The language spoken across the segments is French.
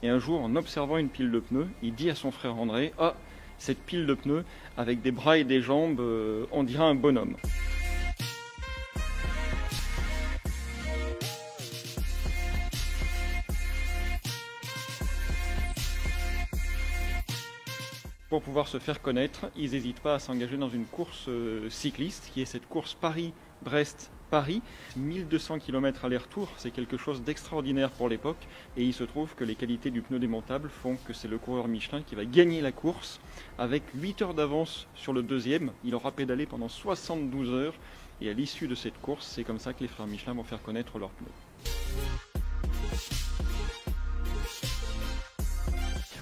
Et un jour, en observant une pile de pneus, il dit à son frère André: « Ah, cette pile de pneus, avec des bras et des jambes, on dirait un bonhomme. » Pour pouvoir se faire connaître, ils n'hésitent pas à s'engager dans une course cycliste, qui est cette course Paris-Brest-Paris. 1200 km aller-retour, c'est quelque chose d'extraordinaire pour l'époque. Et il se trouve que les qualités du pneu démontable font que c'est le coureur Michelin qui va gagner la course avec 8 heures d'avance sur le deuxième. Il aura pédalé pendant 72 heures. Et à l'issue de cette course, c'est comme ça que les frères Michelin vont faire connaître leurs pneus.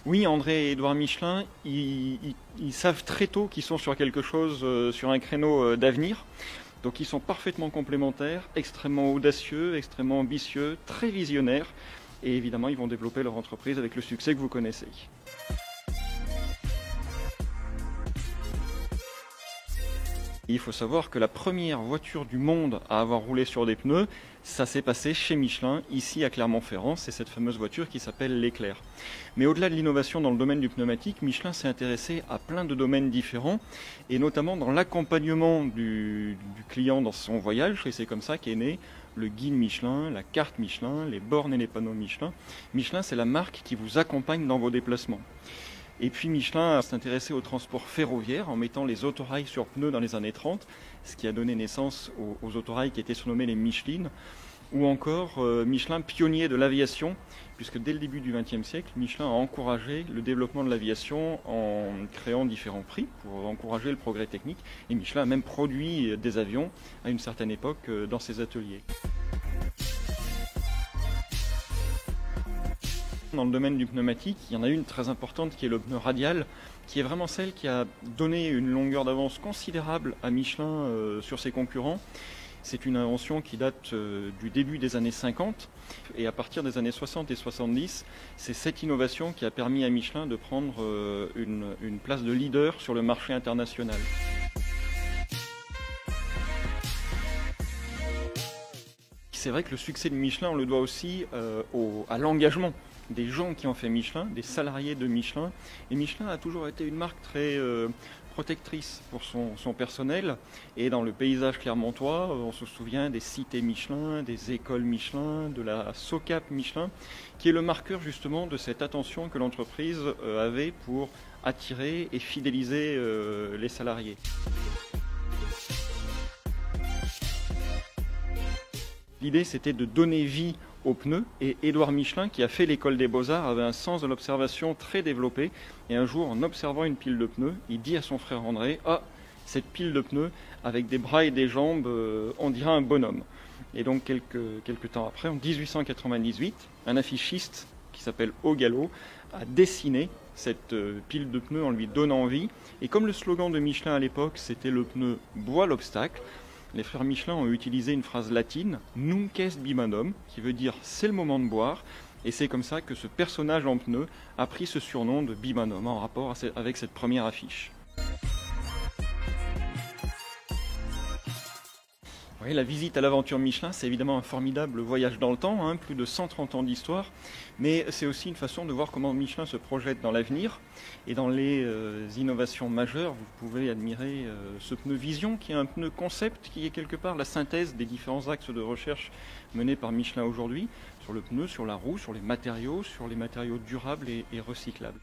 Oui, André et Édouard Michelin, ils savent très tôt qu'ils sont sur quelque chose, sur un créneau d'avenir. Donc ils sont parfaitement complémentaires, extrêmement audacieux, extrêmement ambitieux, très visionnaires. Et évidemment, ils vont développer leur entreprise avec le succès que vous connaissez. Il faut savoir que la première voiture du monde à avoir roulé sur des pneus, ça s'est passé chez Michelin, ici à Clermont-Ferrand. C'est cette fameuse voiture qui s'appelle l'Éclair. Mais au-delà de l'innovation dans le domaine du pneumatique, Michelin s'est intéressé à plein de domaines différents, et notamment dans l'accompagnement du client dans son voyage. Et c'est comme ça qu'est né le guide Michelin, la carte Michelin, les bornes et les panneaux Michelin. Michelin, c'est la marque qui vous accompagne dans vos déplacements. Et puis Michelin s'est intéressé au transport ferroviaire en mettant les autorails sur pneus dans les années 30, ce qui a donné naissance aux autorails qui étaient surnommés les Michelin, ou encore Michelin pionnier de l'aviation, puisque dès le début du XXe siècle, Michelin a encouragé le développement de l'aviation en créant différents prix pour encourager le progrès technique, et Michelin a même produit des avions à une certaine époque dans ses ateliers. Dans le domaine du pneumatique, il y en a une très importante qui est le pneu radial, qui est vraiment celle qui a donné une longueur d'avance considérable à Michelin sur ses concurrents. C'est une invention qui date du début des années 50, et à partir des années 60 et 70, c'est cette innovation qui a permis à Michelin de prendre une place de leader sur le marché international. C'est vrai que le succès de Michelin, on le doit aussi à l'engagement des gens qui ont fait Michelin, des salariés de Michelin. Et Michelin a toujours été une marque très protectrice pour son personnel. Et dans le paysage clermontois, on se souvient des cités Michelin, des écoles Michelin, de la SOCAP Michelin, qui est le marqueur justement de cette attention que l'entreprise avait pour attirer et fidéliser les salariés. L'idée, c'était de donner vie aux pneus, et Édouard Michelin, qui a fait l'école des Beaux-Arts, avait un sens de l'observation très développé. Et un jour, en observant une pile de pneus, il dit à son frère André: « Ah, cette pile de pneus, avec des bras et des jambes, on dirait un bonhomme. » Et donc, quelques temps après, en 1898, un affichiste qui s'appelle Augallo a dessiné cette pile de pneus en lui donnant vie. Et comme le slogan de Michelin à l'époque, c'était le pneu boit l'obstacle, les frères Michelin ont utilisé une phrase latine, Nunc est bimanum, qui veut dire c'est le moment de boire, et c'est comme ça que ce personnage en pneu a pris ce surnom de bimanum en rapport avec cette première affiche. Oui, la visite à l'aventure Michelin, c'est évidemment un formidable voyage dans le temps, plus de 130 ans d'histoire, mais c'est aussi une façon de voir comment Michelin se projette dans l'avenir. Et dans les innovations majeures, vous pouvez admirer ce pneu Vision, qui est un pneu concept, qui est quelque part la synthèse des différents axes de recherche menés par Michelin aujourd'hui, sur le pneu, sur la roue, sur les matériaux durables et recyclables.